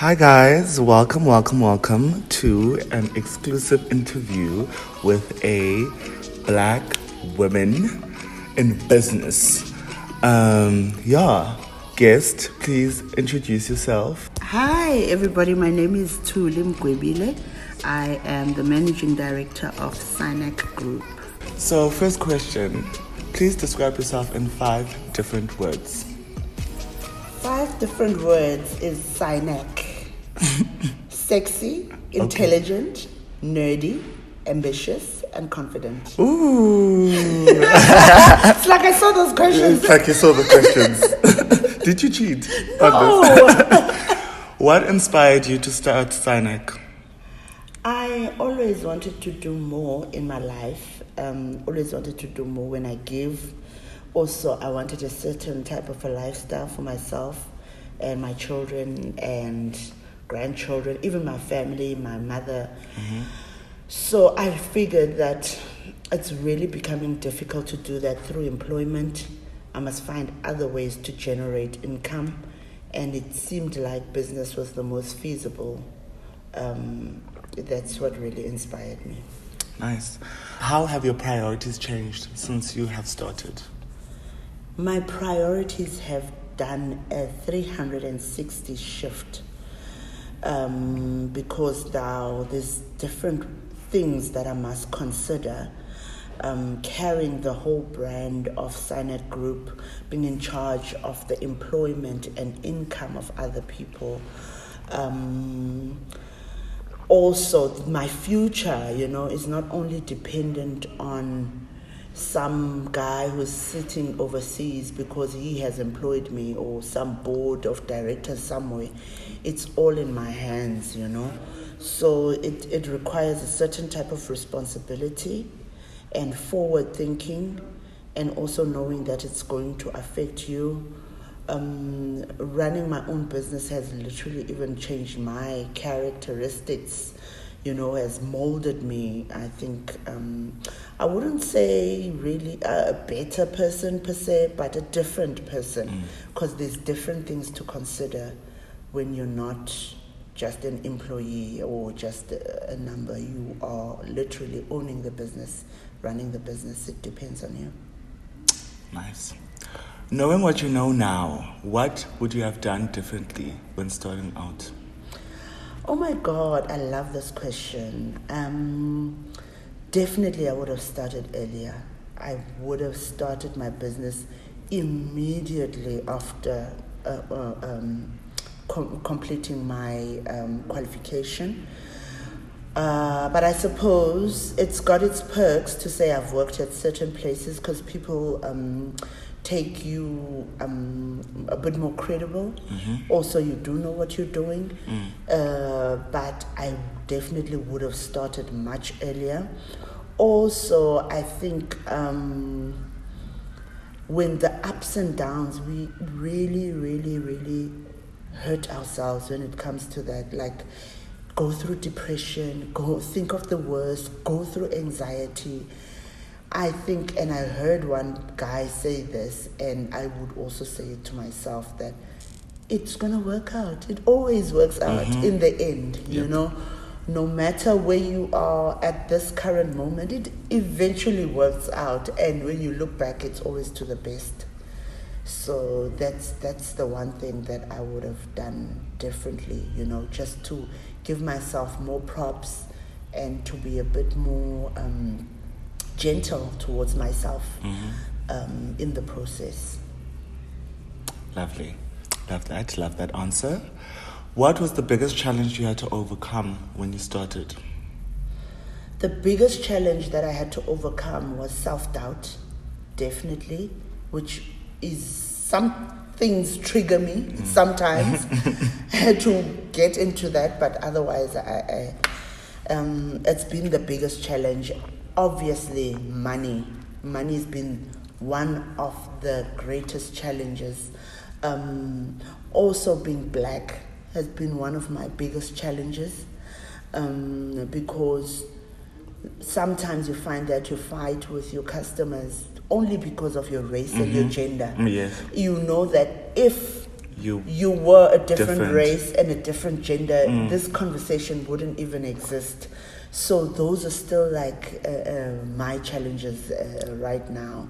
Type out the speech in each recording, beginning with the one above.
Hi guys, welcome to an exclusive interview with a black woman in business. Guest, please introduce yourself. Hi everybody, my name is Thuli Mgwebile. I am the managing director of Sinac Group. So first question, please describe yourself in 5 different words. 5 different words is Sinac. Sexy, intelligent, nerdy, ambitious, and confident. Ooh. It's like I saw those questions. It's like you saw the questions. Did you cheat on this? What inspired you to start Sinac? I always wanted to do more in my life. Always wanted to do more when I give. Also, I wanted a certain type of a lifestyle for myself and my children and grandchildren, even my family, my mother. Mm-hmm. So I figured that it's really becoming difficult to do that through employment. I must find other ways to generate income, and it seemed like business was the most feasible. That's what really inspired me. Nice. How have your priorities changed since you have started? My priorities have done a 360 shift because now there's different things that I must consider. Carrying the whole brand of Sinac Group, being in charge of the employment and income of other people. Also, my future, is not only dependent on some guy who's sitting overseas because he has employed me or some board of directors somewhere. It's all in my hands, So it requires a certain type of responsibility and forward thinking, and also knowing that it's going to affect you. Running my own business has literally even changed my characteristics, has molded me. I think I wouldn't say really a better person per se, but a different person, because there's different things to consider when you're not just an employee or just a number. You are literally owning the business, running the business. It depends on you. Nice. Knowing what you know now, what would you have done differently when starting out? Oh my God, I love this question. Definitely I would have started earlier. I would have started my business immediately after completing my qualification. But I suppose it's got its perks to say I've worked at certain places, because people take you a bit more credible. Mm-hmm. Also, you do know what you're doing. But I definitely would have started much earlier. Also, I think when the ups and downs, we really, really, really hurt ourselves when it comes to that. Like, go through depression, go think of the worst, go through anxiety. I think, and I heard one guy say this, and I would also say it to myself, that it's going to work out. It always works out in the end, you know. No matter where you are at this current moment, it eventually works out. And when you look back, it's always to the best. So that's the one thing that I would have done differently, just to give myself more props and to be a bit more gentle towards myself in the process. Lovely. Love that answer. What was the biggest challenge you had to overcome when you started? The biggest challenge that I had to overcome was self-doubt, definitely, which is some things trigger me sometimes. I had to get into that, but otherwise I it's been the biggest challenge. Obviously, money has been one of the greatest challenges. Also, being black has been one of my biggest challenges, because sometimes you find that you fight with your customers only because of your race and your gender. Yes. You know that if you were a different different. race and a different gender, this conversation wouldn't even exist. So those are still like my challenges right now.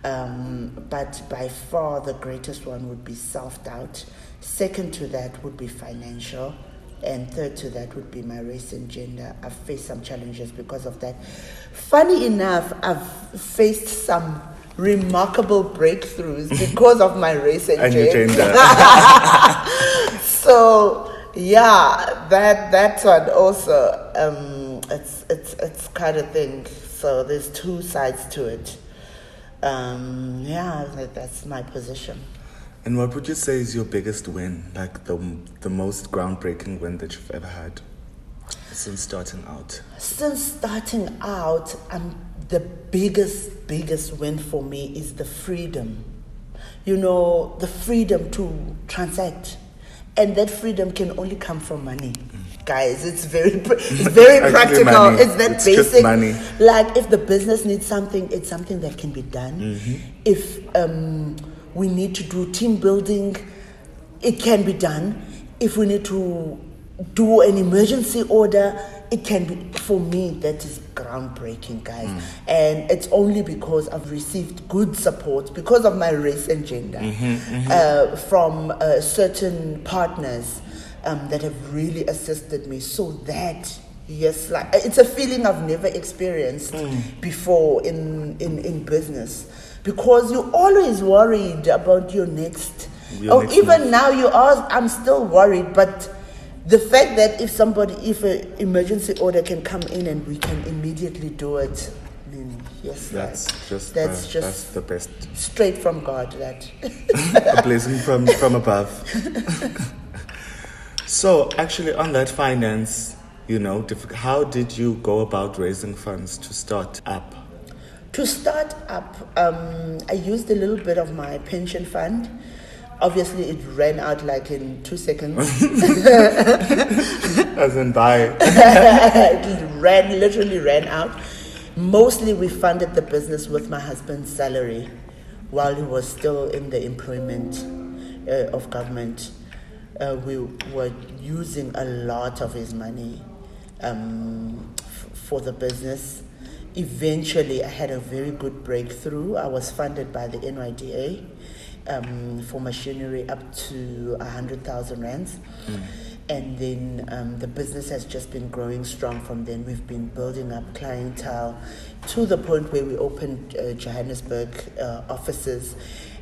But by far the greatest one would be self-doubt. Second to that would be financial. And third to that would be my race and gender. I've faced some challenges because of that. Funny enough, I've faced some remarkable breakthroughs because of my race and Your gender. gender. So yeah, that's one also. It's kind of thing. So there's two sides to it. That's my position. And what would you say is your biggest win, like the most groundbreaking win that you've ever had since starting out? Since starting out, the biggest win for me is the freedom. You know, the freedom to transact. And that freedom can only come from money. Guys, it's very practical. Money. It's that It's basic. just money. Like if the business needs something, it's something that can be done. If we need to do team building, it can be done. If we need to do an emergency order, it can be. For me, that is groundbreaking, guys. And it's only because I've received good support because of my race and gender from certain partners that have really assisted me. So that, yes, like it's a feeling I've never experienced before in business. Because you're always worried about your next. Even move. now I'm still worried, but the fact that if an emergency order can come in and we can immediately do it, I mean, yes, That's just the best. Straight from God. That A blessing from above. So actually on that finance, how did you go about raising funds to start up? To start up, I used a little bit of my pension fund. Obviously, it ran out like in 2 seconds. As in buy. It literally ran out. Mostly, we funded the business with my husband's salary while he was still in the employment of government. We were using a lot of his money for the business. Eventually, I had a very good breakthrough. I was funded by the NYDA for machinery up to 100,000 rands. And then the business has just been growing strong from then. We've been building up clientele to the point where we opened Johannesburg offices.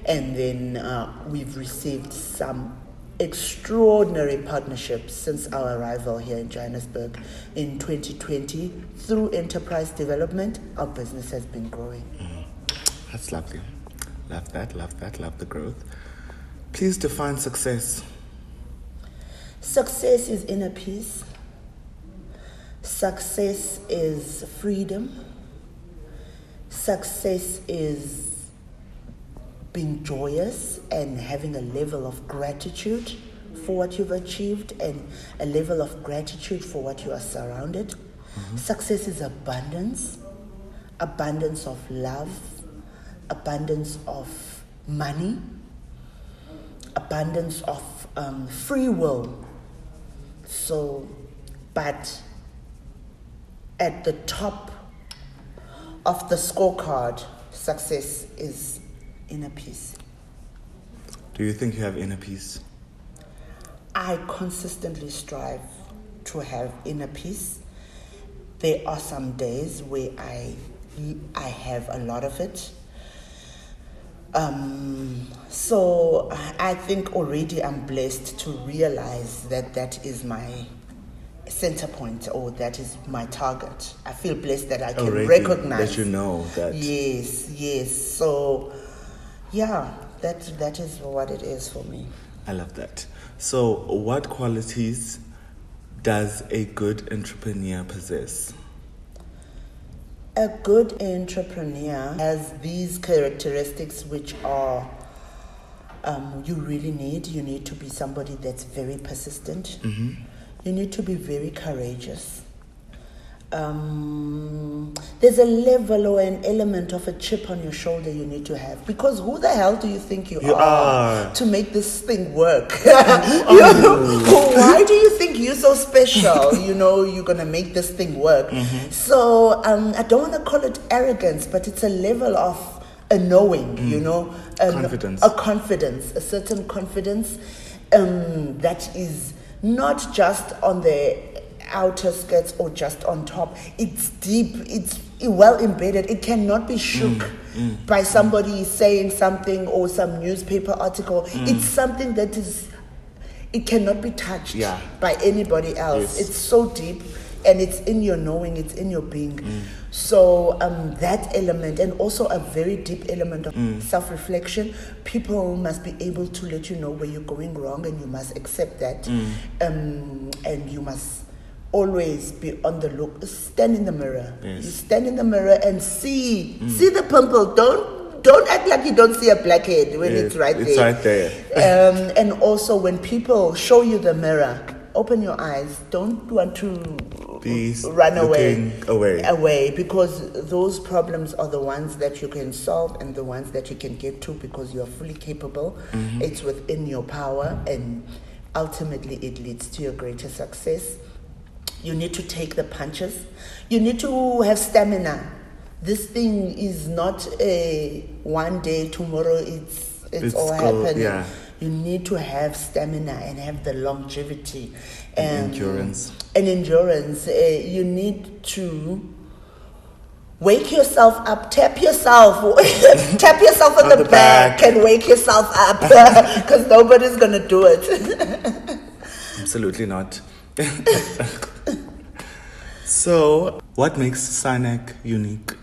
And then we've received some extraordinary partnerships since our arrival here in Johannesburg in 2020. Through enterprise development, our business has been growing. That's lovely. Love that, love the growth. Please define success. Success is inner peace. Success is freedom. Success is being joyous and having a level of gratitude for what you've achieved and a level of gratitude for what you are surrounded. Success is abundance of love, abundance of money, abundance of free will. So, but at the top of the scorecard, success is inner peace. Do you think you have inner peace? I consistently strive to have inner peace. There are some days where I have a lot of it. So I think already I'm blessed to realize that is my center point, or that is my target. I feel blessed that I can already recognize that you know that. Yes. So yeah, that is what it is for me. I love that. So what qualities does a good entrepreneur possess? A good entrepreneur has these characteristics which are you really need. You need to be somebody that's very persistent. You need to be very courageous. There's a level or an element of a chip on your shoulder you need to have, because who the hell do you think you are to make this thing work? Why do you think you're so special? You're gonna make this thing work. So I don't want to call it arrogance, but it's a level of a knowing, confidence, a certain confidence that is not just on the outer skirts or just on top. It's deep, it's well embedded. It cannot be shook by somebody saying something or some newspaper article. It's something that it cannot be touched by anybody else. It's so deep, and it's in your knowing, it's in your being. So that element, and also a very deep element of self-reflection. People must be able to let you know where you're going wrong, and you must accept that. And you must always be on the look. Stand in the mirror. You stand in the mirror and see the pimple. Don't act like you don't see a blackhead when it's right there. It's right there. And also, when people show you the mirror, open your eyes. Don't want to run away, because those problems are the ones that you can solve and the ones that you can get to, because you are fully capable. It's within your power, and ultimately it leads to your greater success. You need to take the punches. You need to have stamina. This thing is not a one day, tomorrow it's all happening. Yeah. You need to have stamina and have the longevity and endurance. You need to wake yourself up, tap yourself on the back and wake yourself up, because nobody's gonna do it. Absolutely not. So, what makes Sinac unique?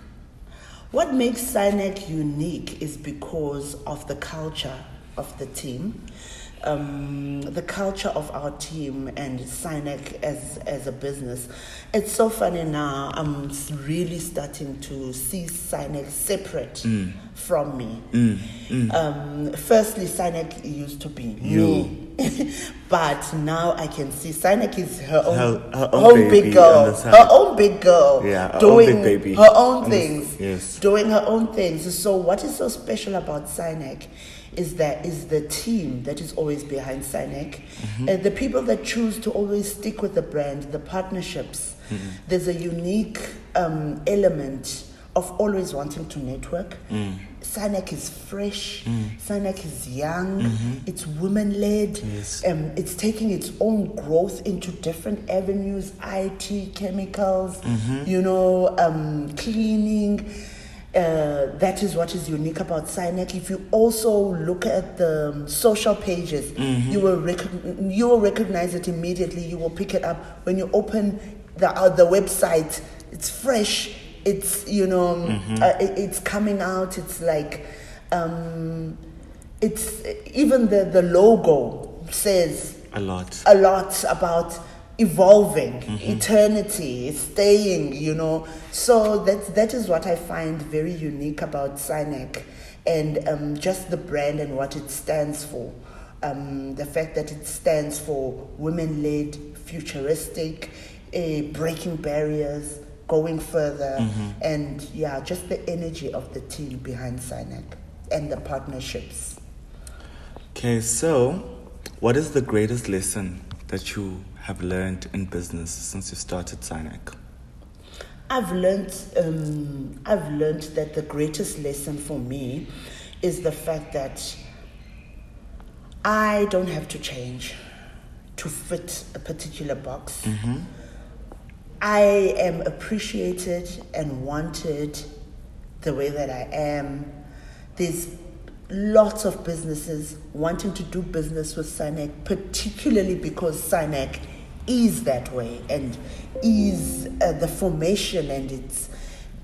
What makes Sinac unique is because of the culture of the team. The culture of our team and Sinac as a business. It's so funny now. I'm really starting to see Sinac separate from me. Firstly, Sinac used to be me. But now I can see Sinac is her own big girl. Her own big girl. Yeah, doing own big baby. Her own things. Yes. Doing her own things. So what is so special about Sinac is the team that is always behind Sinac, and the people that choose to always stick with the brand, the partnerships. There's a unique element of always wanting to network. Sinac is fresh. Sinac is young. It's women-led. Yes. It's taking its own growth into different avenues: IT, chemicals, cleaning. That is what is unique about Sinac. If you also look at the social pages, you will recognize it immediately. You will pick it up when you open the website. It's fresh. It's it's coming out. It's like it's even the logo says a lot about evolving, eternity, staying, So that is what I find very unique about Sinac, and just the brand and what it stands for. The fact that it stands for women-led, futuristic, breaking barriers, going further, and just the energy of the team behind Sinac and the partnerships. Okay, so what is the greatest lesson that you have learned in business since you started Sinac? I've learned that the greatest lesson for me is the fact that I don't have to change to fit a particular box. I am appreciated and wanted the way that I am. There's lots of businesses wanting to do business with Sinac, particularly because Sinac is that way and is the formation, and it's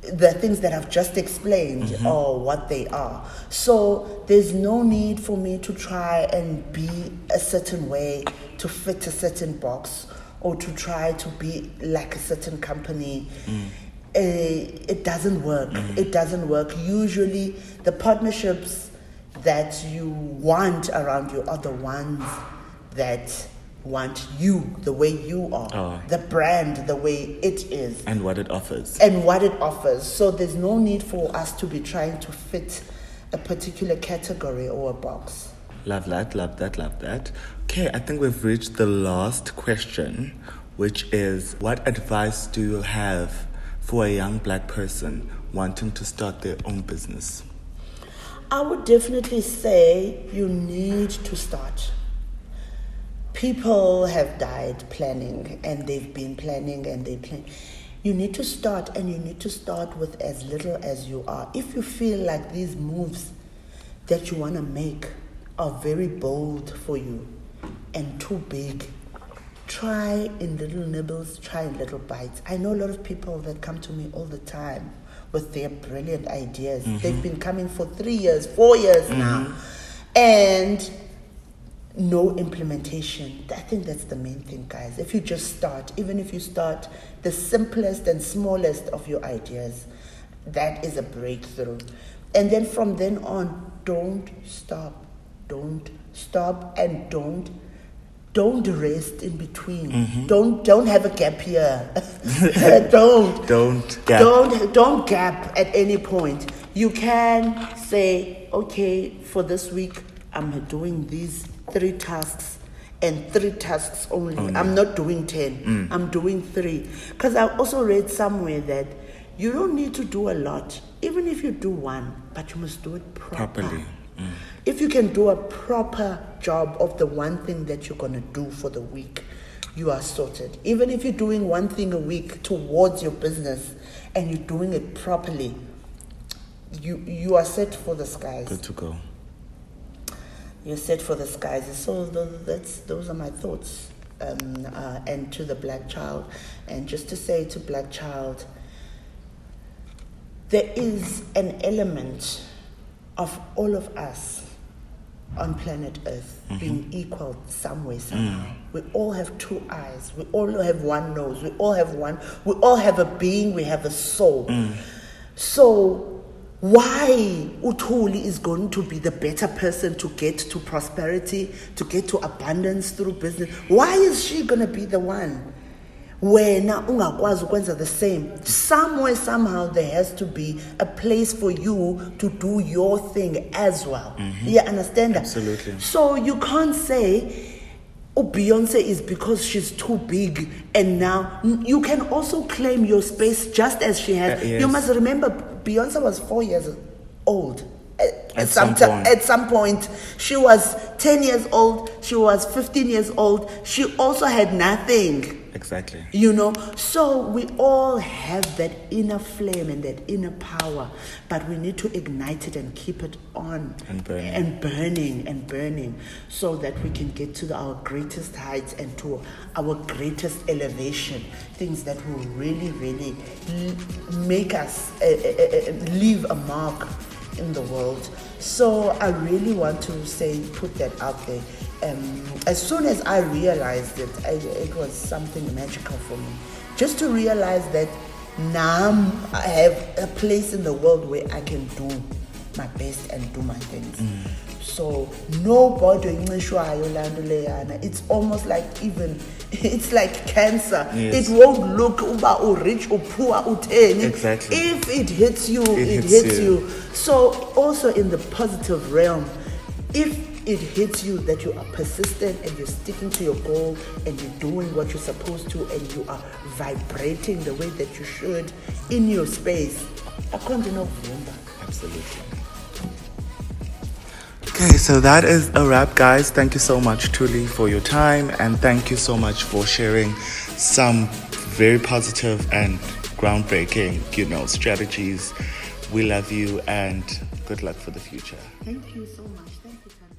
the things that I've just explained are what they are. So there's no need for me to try and be a certain way to fit a certain box, or to try to be like a certain company. It doesn't work. It doesn't work. Usually the partnerships that you want around you are the ones that want you the way you are, the brand the way it is, and what it offers. So there's no need for us to be trying to fit a particular category or a box. Love that. Okay, I think we've reached the last question, which is, what advice do you have for a young black person wanting to start their own business? I would definitely say you need to start. People have died planning, and they've been planning and they plan. You need to start, and you need to start with as little as you are. If you feel like these moves that you want to make are very bold for you and too big, try in little nibbles, try in little bites. I know a lot of people that come to me all the time with their brilliant ideas. They've been coming for 3 years, 4 years now, and no implementation. I think that's the main thing, guys. If you just start, even if you start the simplest and smallest of your ideas, that is a breakthrough. And then from then on, don't stop, and don't rest in between. Don't have a gap here. Don't gap at any point. You can say, okay, for this week I'm doing these 3 tasks and 3 tasks only. I'm not doing 10. I'm doing 3. Because I also read somewhere that you don't need to do a lot, even if you do 1, but you must do it properly. If you can do a proper job of the one thing that you're going to do for the week, you are sorted. Even if you're doing 1 thing a week towards your business and you're doing it properly, you are set for the skies. Good to go. You're set for the skies. So those are my thoughts. And to the black child, and just to say to black child, there is an element of all of us on planet Earth being equal somewhere, somehow. We all have 2 eyes. We all have 1 nose. We all have a being. We have a soul. So why Uthuli is going to be the better person to get to prosperity, to get to abundance through business? Why is she going to be the one? Wena ungakwazi ukwenza the same. Somewhere, somehow, there has to be a place for you to do your thing as well. You understand that? Absolutely. So you can't say, oh, Beyonce is because she's too big, and now you can also claim your space just as she has. Yes. You must remember, Beyonce was 4 years old. At some point, she was 10 years old, she was 15 years old, she also had nothing. Exactly. So we all have that inner flame and that inner power, but we need to ignite it and keep it on and burning so that we can get to our greatest heights and to our greatest elevation, things that will really, really make us leave a mark in the world. So I really want to put that out there. As soon as I realized it, it was something magical for me. Just to realize that now I have a place in the world where I can do my best and do my things. So nobody, it's almost like it's like cancer. Yes. It won't look or rich or poor or ten. Exactly. If it hits you, it hits you. So also in the positive realm, if it hits you that you are persistent and you're sticking to your goal and you're doing what you're supposed to and you are vibrating the way that you should in your space, I can't remember. Absolutely. Okay, so that is a wrap, guys. Thank you so much, Thuli, for your time, and thank you so much for sharing some very positive and groundbreaking, strategies. We love you, and good luck for the future. Thank you so much. Thank you, Tanya.